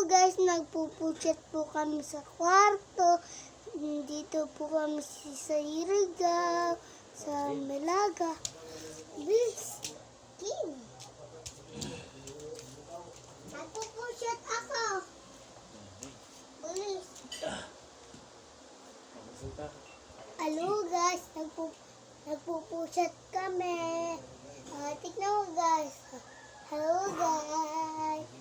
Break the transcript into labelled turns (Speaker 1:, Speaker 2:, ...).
Speaker 1: guys, nagpupuchat po kami sa kwarto. Dito po kami sa Irigaw, sa Melaga. Bilis, Kim. Nagpupuchat ako. Bilis. Hello guys, nagpupuchat kami. Tignan mo guys. Hello guys.